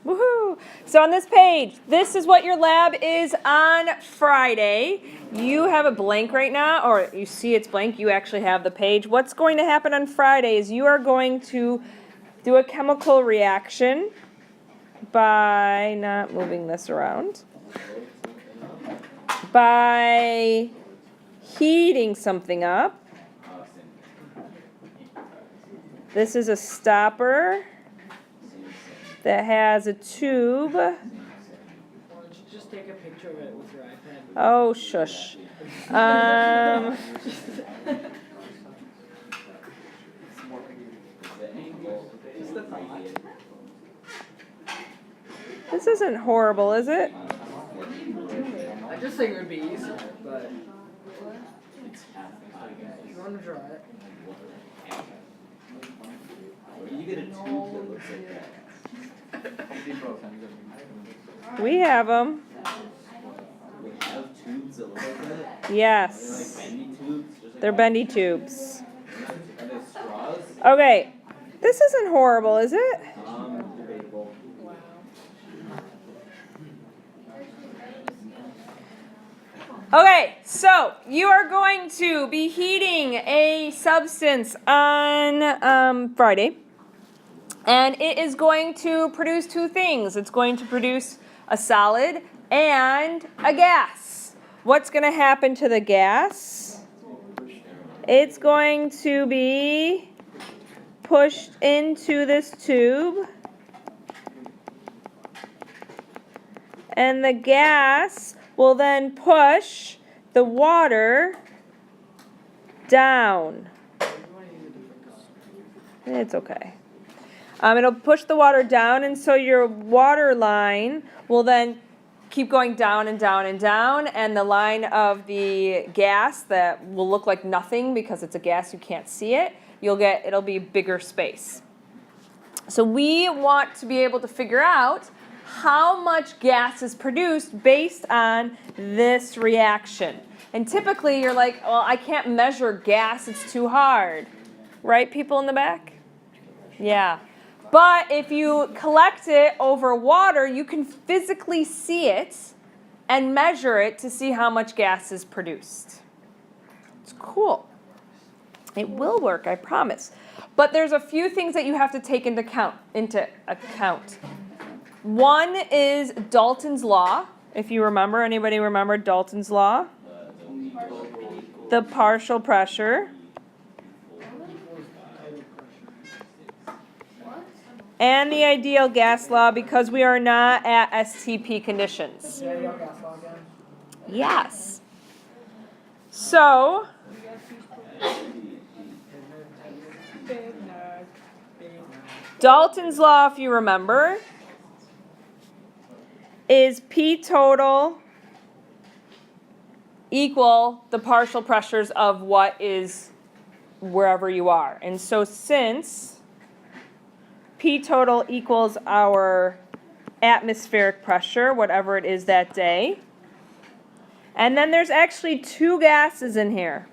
Woohoo! So on this page, this is what your lab is on Friday. You have a blank right now, or you see it's blank. You actually have the page. What's going to happen on Friday is you are going to do a chemical reaction by not moving this around. By heating something up. This is a stopper that has a tube. Why don't you just take a picture of it with your iPad? Oh, shush. This isn't horrible, is it? I just think it would be easier, but if you want to draw it. You get a tube that looks like that. We have them. We have tubes that look like that? Yes. Like bendy tubes? Just like They're bendy tubes. Are they straws? Okay. This isn't horrible, is it? Debatable. Okay, so you are going to be heating a substance on Friday, and it is going to produce two things. It's going to produce a solid and a gas. What's going to happen to the gas? It's going to be pushed into this tube, and the gas will then push the water down. It's okay. It'll push the water down, and so your water line will then keep going down and down and down, and the line of the gas that will look like nothing because it's a gas, you can't see it, it'll be bigger space. So we want to be able to figure out how much gas is produced based on this reaction. And typically you're like, well, I can't measure gas, it's too hard. Right, people in the back? Yeah. But if you collect it over water, you can physically see it and measure it to see how much gas is produced. It's cool. It will work, I promise. But there's a few things that you have to take into account. One is Dalton's law. If you remember, anybody remember Dalton's law? The partial pressure. And the ideal gas law, because we are not at STP conditions. The ideal gas law again. Yes. So, Dalton's law, if you remember, is P total equal the partial pressures of what is wherever you are. And so since P total equals our atmospheric pressure, whatever it is that day, and then there's actually two gases in here.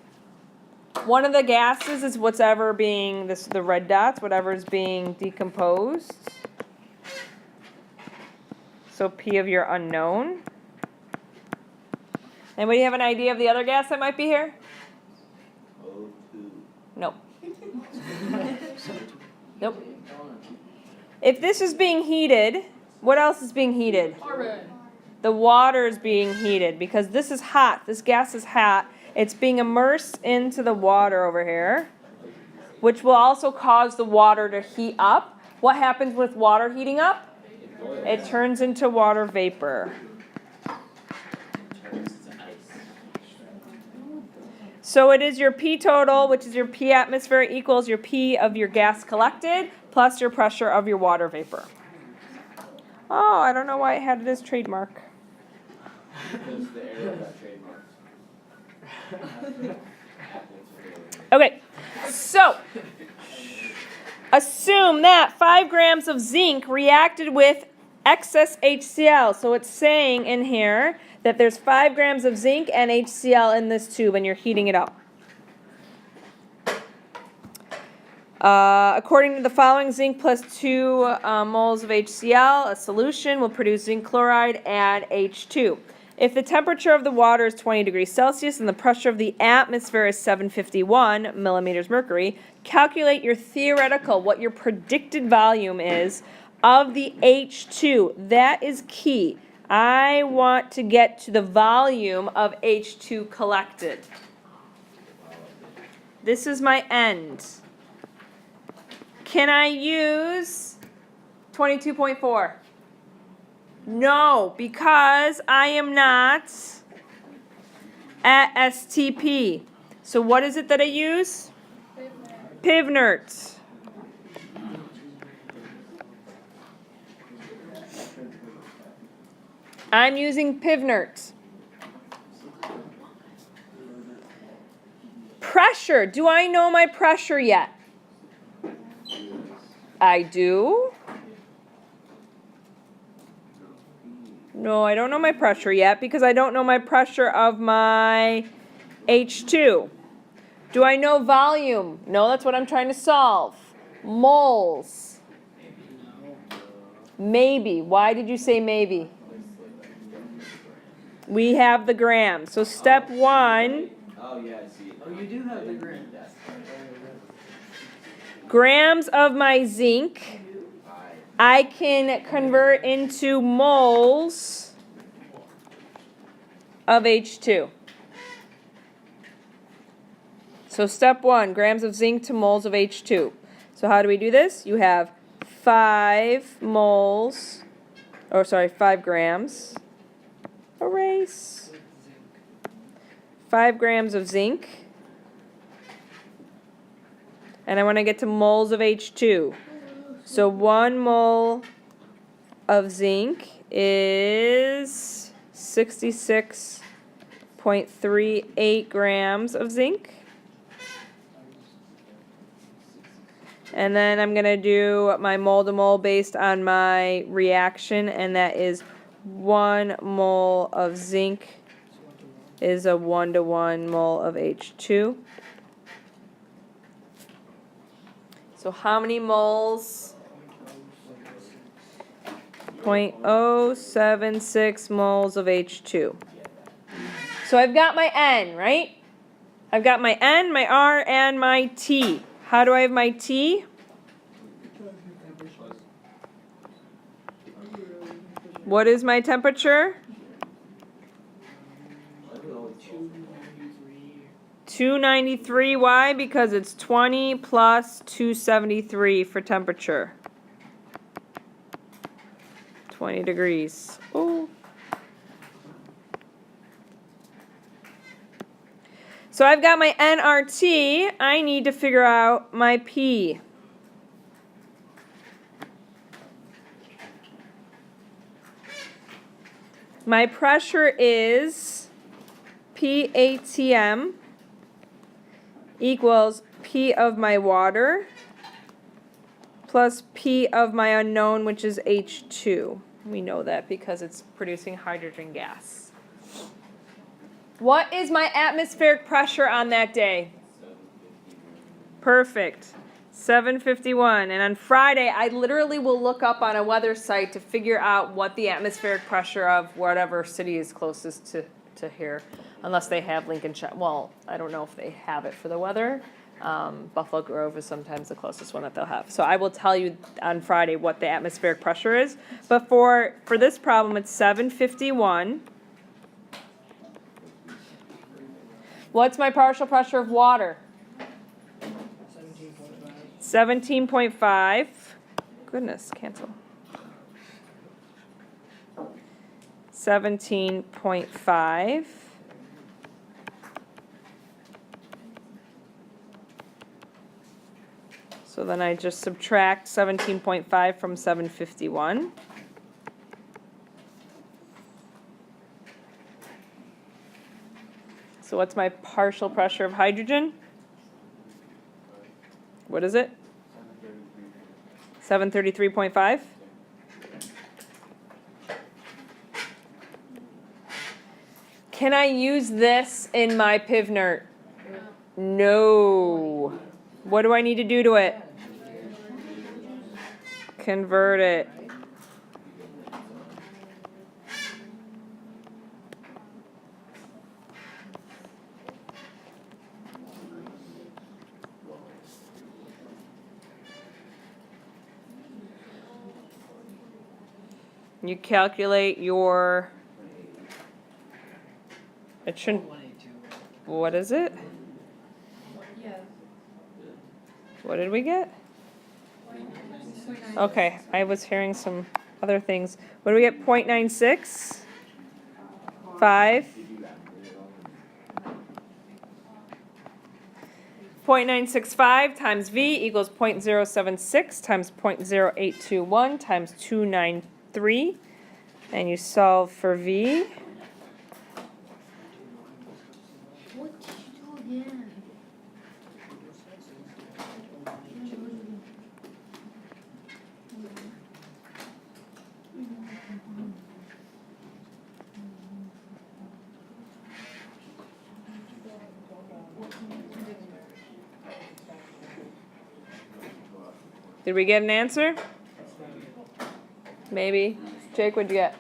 One of the gases is whatever being, the red dots, whatever is being decomposed. So P of your unknown. Anybody have an idea of the other gas that might be here? O2. Nope. Nope. If this is being heated, what else is being heated? Carbon. The water is being heated because this is hot. This gas is hot. It's being immersed into the water over here, which will also cause the water to heat up. What happens with water heating up? It turns into water vapor. So it is your P total, which is your P atmosphere equals your P of your gas collected plus your pressure of your water vapor. Oh, I don't know why it had it as trademark. Because the arrow got trademarked. Okay, so assume that 5 grams of zinc reacted with excess HCl. So it's saying in here that there's 5 grams of zinc and HCl in this tube and you're heating it up. According to the following, zinc plus 2 moles of HCl, a solution will produce zinc chloride and H2. If the temperature of the water is 20 degrees Celsius and the pressure of the atmosphere is 751 millimeters mercury, calculate your theoretical, what your predicted volume is, of the H2. That is key. I want to get to the volume of H2 collected. This is my end. Can I use 22.4? No, because I am not at STP. So what is it that I use? Pivnert. I'm using Pivnert. Pressure. Do I know my pressure yet? I do. No, I don't know my pressure yet because I don't know my pressure of my H2. Do I know volume? No, that's what I'm trying to solve. Moles. Maybe. Why did you say maybe? We have the grams. So step 1. Oh, yeah, I see. Oh, you do have the grams. Grams of my zinc, I can convert into moles of H2. So step 1, grams of zinc to moles of H2. So how do we do this? You have 5 grams. Erase. 5 grams of zinc. And I want to get to moles of H2. So 1 mole of zinc is 66.38 grams of zinc. And then I'm going to do my mole to mole based on my reaction, and that is 1 mole of zinc is a 1-to-1 mole of H2. So how many moles? 0.076 moles of H2. So I've got my N, right? I've got my N, my R, and my T. How do I have my T? What is my temperature? 293. Why? Because it's 20 plus 273 for temperature. 20 degrees. Oh. So I've got my nRT. I need to figure out my P. My pressure is PATM equals P of my water plus P of my unknown, which is H2. We know that because it's producing hydrogen gas. What is my atmospheric pressure on that day? Perfect. 751. And on Friday, I literally will look up on a weather site to figure out what the atmospheric pressure of whatever city is closest to here, unless they have Lincolnshire. Well, I don't know if they have it for the weather. Buffalo Grove is sometimes the closest one that they'll have. So I will tell you on Friday what the atmospheric pressure is. But for this problem, it's 751. What's my partial pressure of water? 17.5. Goodness, cancel. 17.5. So then I just subtract 17.5 from 751. So what's my partial pressure of hydrogen? What is it? 733.5? Can I use this in my Pivnert? No. What do I need to do to it? convert it. You calculate your, it shouldn't, 182. what is it? Yeah. What did we get? Okay, I was hearing some other things. What do we get? 0.96? 5? 0.965 times V equals 0.076 times 0.0821 times 293. And you solve for V. What did you do again? Did we get an answer? Maybe. Jake, what'd you get?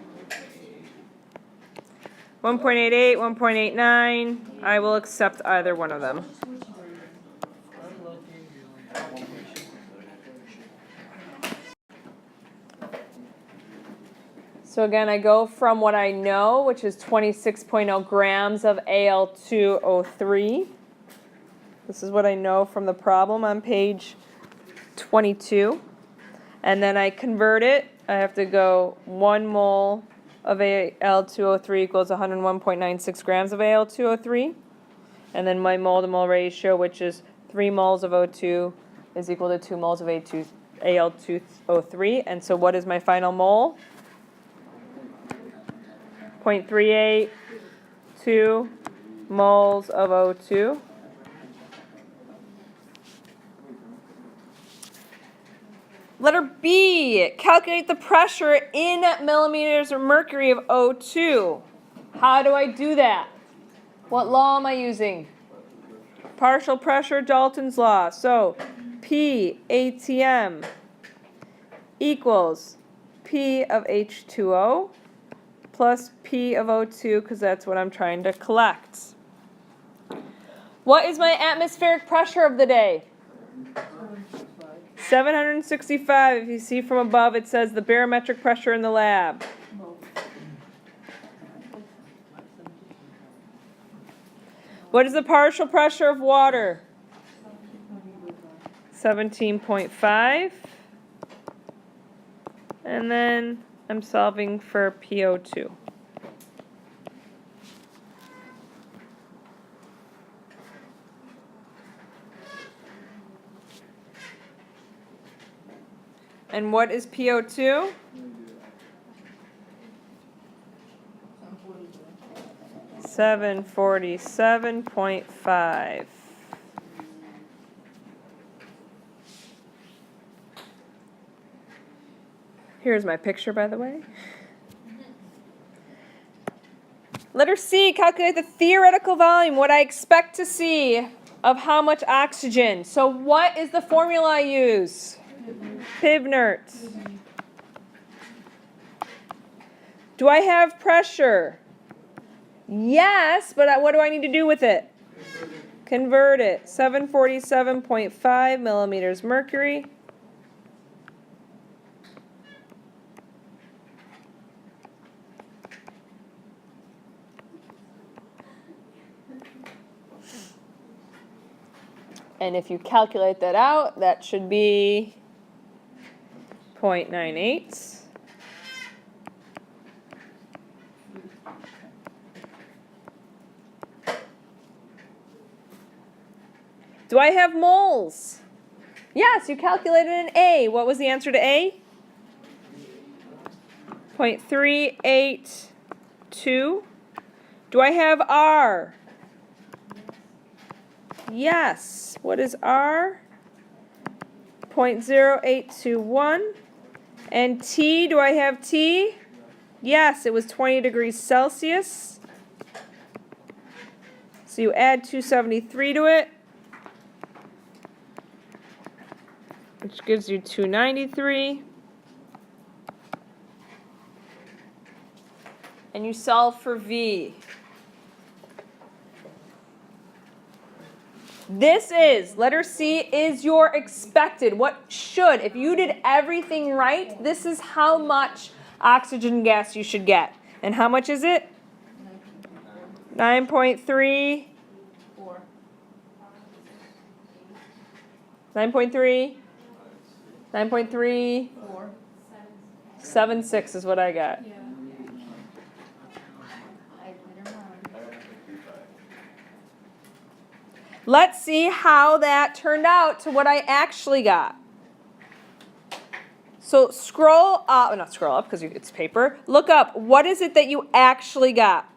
1.88, 1.89. I will accept either one of them. So again, I go from what I know, which is 26.0 grams of Al2O3. This is what I know from the problem on page 22. And then I convert it. I have to go 1 mole of Al2O3 equals 101.96 grams of Al2O3. And then my mole to mole ratio, which is 3 moles of O2 is equal to 2 moles of Al2O3. And so what is my final mole? 0.382 moles of O2. Letter B, calculate the pressure in millimeters of mercury of O2. How do I do that? What law am I using? Partial pressure, Dalton's law. So P ATM equals P of H2O plus P of O2, because that's what I'm trying to collect. What is my atmospheric pressure of the day? 765. If you see from above, it says the barometric pressure in the lab. What is the partial pressure of water? 17.5. And then I'm solving for PO2. And what is PO2? $747.5. Here's my picture, by the way. Letter C, calculate the theoretical volume, what I expect to see of how much oxygen. So what is the formula I use? Pivnert. Do I have pressure? Yes, but what do I need to do with it? Convert it. 747.5 millimeters mercury. And if you calculate that out, that should be 0.98. Do I have moles? Yes, you calculated an A. What was the answer to A? 0.382. Do I have R? Yes. What is R? 0.0821. And T, do I have T? Yes, it was 20 degrees Celsius. So you add 273 to it, which gives you 293. and you solve for V. This is, letter C is your expected. What should, if you did everything right, this is how much oxygen gas you should get. And how much is it? 9.3. 4. 9.3. 9.3. 4. 76 is what I got. Yeah. I don't know. Let's see how that turned out to what I actually got. So scroll up, not scroll up because it's paper. Look up, what is it that you actually got?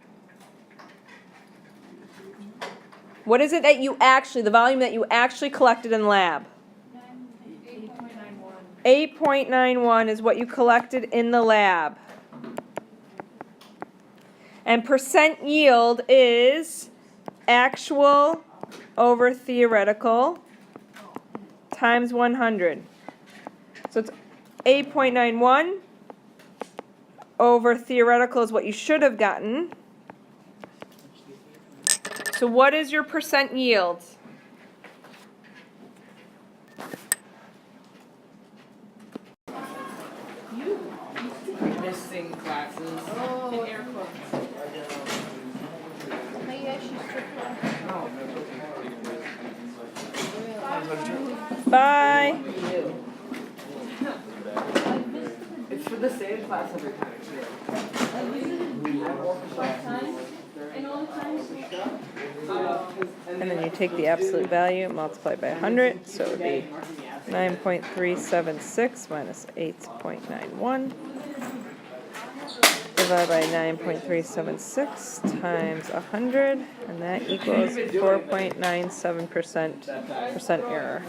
What is it that you actually, the volume that you actually collected in lab? 8.91. 8.91 is what you collected in the lab. And percent yield is actual over theoretical times 100. So it's 8.91 over theoretical is what you should have gotten. So what is your percent yield? Missing classes. Oh, In air quotes. maybe I should strip Bye. It's for the same class every time. And then you take the absolute value, multiply by 100, so it would be 9.376 minus 8.91 divided by 9.376 times 100, and that equals 4.97% error.